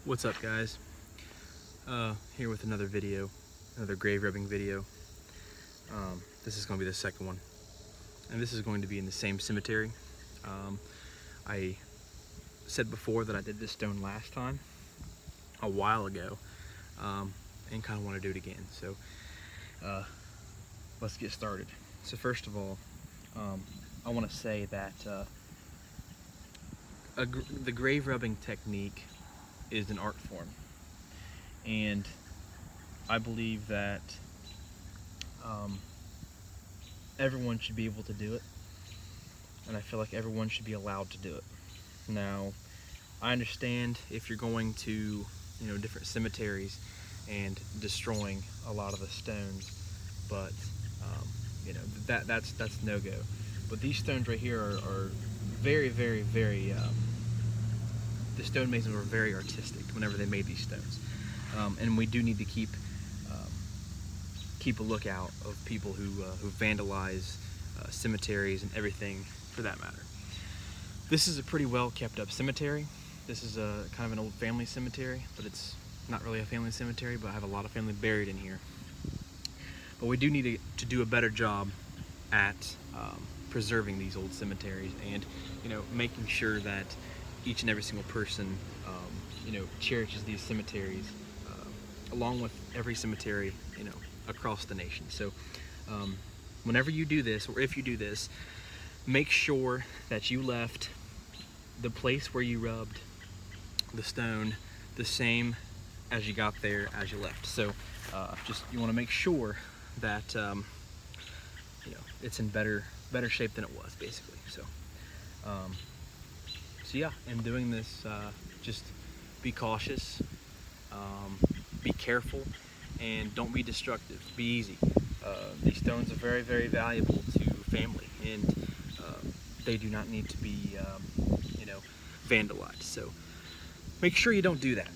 What's up, guys? Here with another video, another grave rubbing video. This is going to be the second one, and this is going to be in the same cemetery. I said before that I did this stone last time, a while ago, and kind of want to do it again. So let's get started. So first of all, I want to say that the grave rubbing technique is an art form, and I believe that everyone should be able to do it, and I feel like everyone should be allowed to do it. Now, I understand if you're going to, different cemeteries and destroying a lot of the stones, but that's no-go. But these stones right here are very, very, very the stonemasons were very artistic whenever they made these stones, and we do need to keep a lookout of people who vandalize cemeteries and everything for that matter. This is a pretty well kept up cemetery. This is a kind of an old family cemetery, but it's not really a family cemetery, but I have a lot of family buried in here. But we do need to do a better job at preserving these old cemeteries, and making sure that each and every single person cherishes these cemeteries, along with every cemetery across the nation. So whenever you do this, or if you do this, make sure that you left the place where you rubbed the stone the same as you got there as you left. So you want to make sure that it's in better shape than it was, basically. So yeah, in doing this, just be cautious, be careful, and don't be destructive. Be easy. These stones are very, very valuable to family, and they do not need to be vandalized. So make sure you don't do that.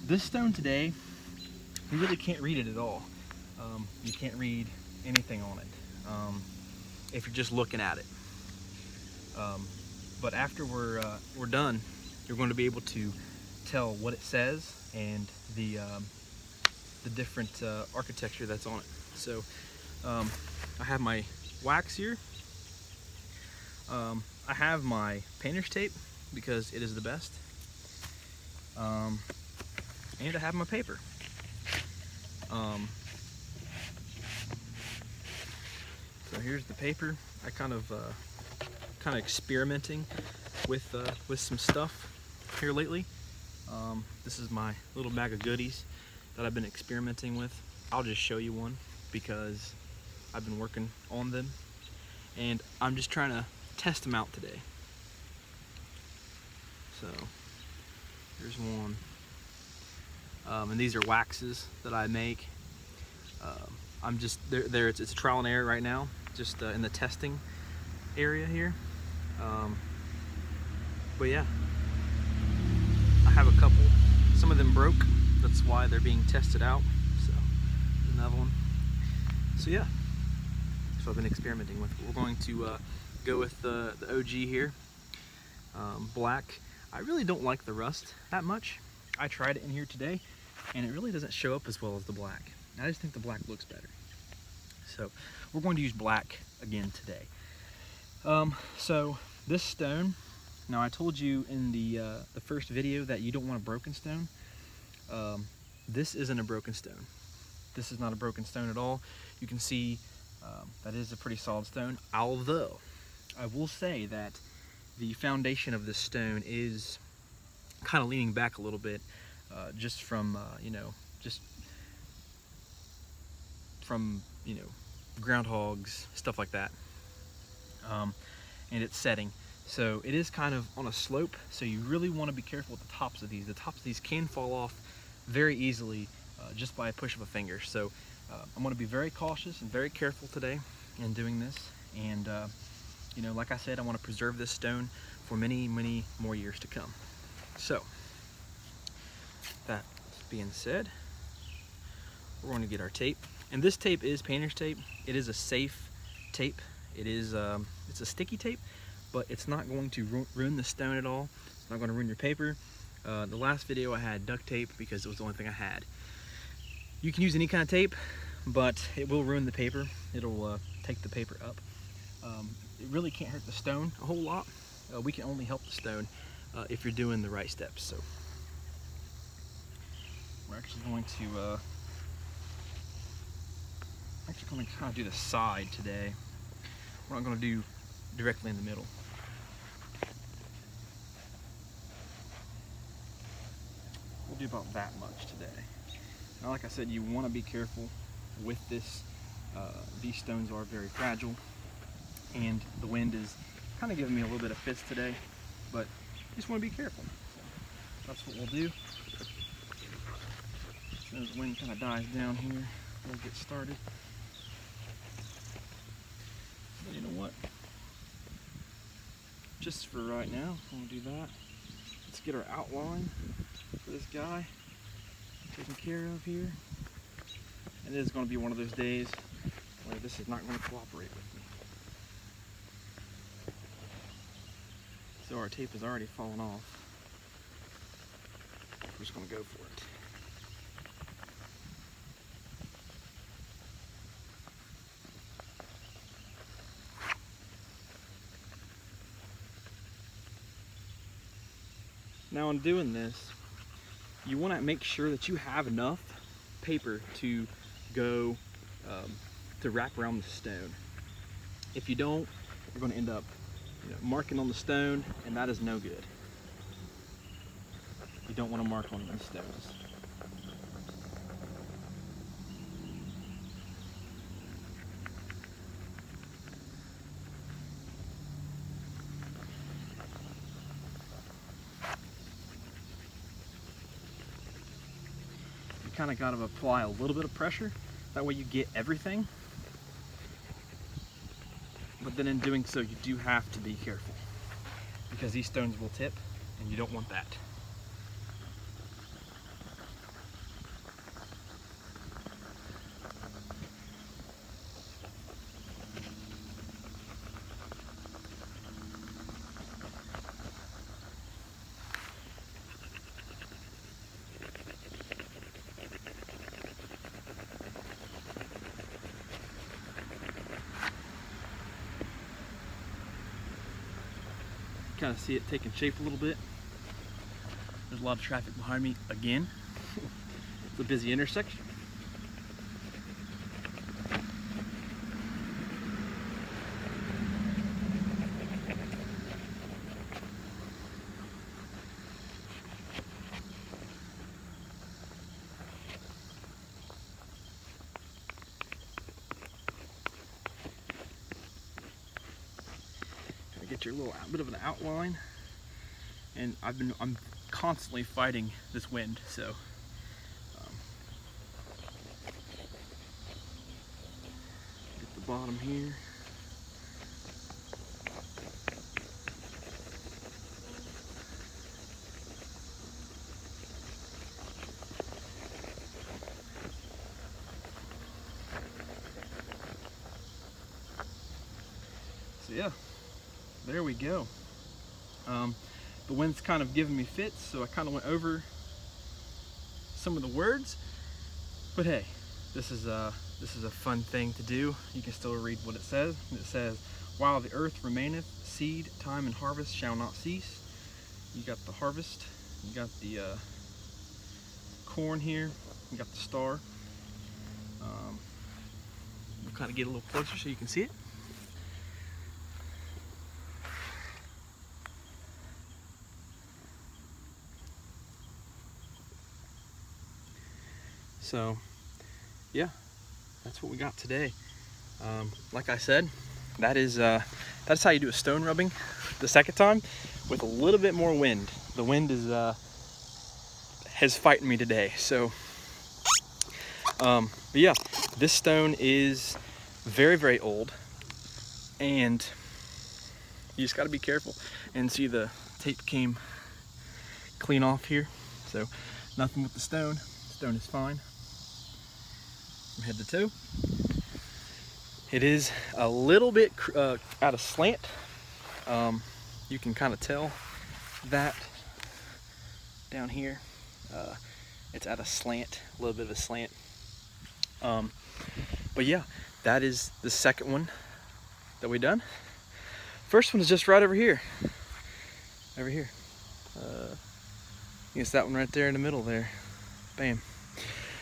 This stone today, you really can't read it at all. You can't read anything on it if you're just looking at it. But after we're done, you're going to be able to tell what it says and the different architecture that's on it. So I have my wax here. I have my painter's tape because it is the best. And I have my paper. So here's the paper. I kind of experimenting with some stuff here lately. This is my little bag of goodies that I've been experimenting with. I'll just show you one because I've been working on them, and I'm just trying to test them out today. So here's one, and these are waxes that I make. I'm just there. It's a trial and error right now, just in the testing area here. But yeah, I have a couple. Some of them broke. That's why they're being tested out. So another one. So yeah, that's what I've been experimenting with. We're going to go with the OG here, black. I really don't like the rust that much. I tried it in here today, and it really doesn't show up as well as the black. I just think the black looks better. So we're going to use black again today. So this stone, now I told you in the first video that you don't want a broken stone. This isn't a broken stone. This is not a broken stone at all. You can see that is a pretty solid stone, although I will say that the foundation of this stone is kind of leaning back a little bit, just from groundhogs, stuff like that, and it's setting. So it is kind of on a slope, so you really want to be careful with the tops of these. The tops of these can fall off very easily just by a push of a finger. So I'm going to be very cautious and very careful today in doing this. And like I said, I want to preserve this stone for many, many more years to come. So that being said, we're going to get our tape. And this tape is painter's tape. It is a safe tape. It is it's a sticky tape, but it's not going to ruin the stone at all. It's not going to ruin your paper. The last video I had duct tape because it was the only thing I had. You can use any kind of tape, but it will ruin the paper. It'll take the paper up. It really can't hurt the stone a whole lot. We can only help the stone if you're doing the right steps. So we're actually going to kind of do the side today. We're not going to do directly in the middle. We'll do about that much today. Now, like I said, you want to be careful with this. These stones are very fragile, and the wind is kind of giving me a little bit of fits today, but you just want to be careful. So that's what we'll do. As soon as the wind kind of dies down here, we'll get started. But you know what? Just for right now, we'll do that. Let's get our outline for this guy taken care of here. And it is going to be one of those days where this is not going to cooperate with me. So our tape has already fallen off. We're just going to go for it. Now, in doing this, you want to make sure that you have enough paper to go to wrap around the stone. If you don't, you're going to end up marking on the stone, and that is no good. You don't want to mark on these stones. Kind of got to apply a little bit of pressure, that way you get everything, but then in doing so you do have to be careful because these stones will tip and you don't want that. Kind of see it taking shape a little bit. There's a lot of traffic behind me again. It's a busy intersection. Get your little bit of an outline, and I'm constantly fighting this wind, so get the bottom here. So yeah, there we go. The wind's kind of giving me fits, so I kind of went over some of the words. But hey, this is a fun thing to do. You can still read what it says. It says, "While the earth remaineth, seed, time, and harvest shall not cease." You got the harvest. You got the corn here. You got the star. We'll kind of get a little closer so you can see it. So yeah, that's what we got today. Like I said, that's how you do a stone rubbing the second time, with a little bit more wind. The wind has fighting me today. So but yeah, this stone is very, very old, and you just got to be careful. And see, the tape came clean off here, so nothing with the stone. Stone is fine from head to toe. It is a little bit out of slant. You can kind of tell that down here. It's at a slant, a little bit of a slant. But yeah, that is the second one that we done. First one is just right over here. Over here. I guess that one right there in the middle there. Bam.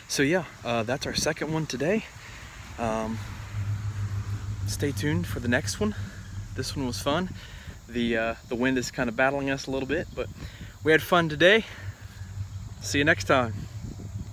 So yeah, that's our second one today. Stay tuned for the next one. This one was fun. The wind is kind of battling us a little bit, but we had fun today. See you next time.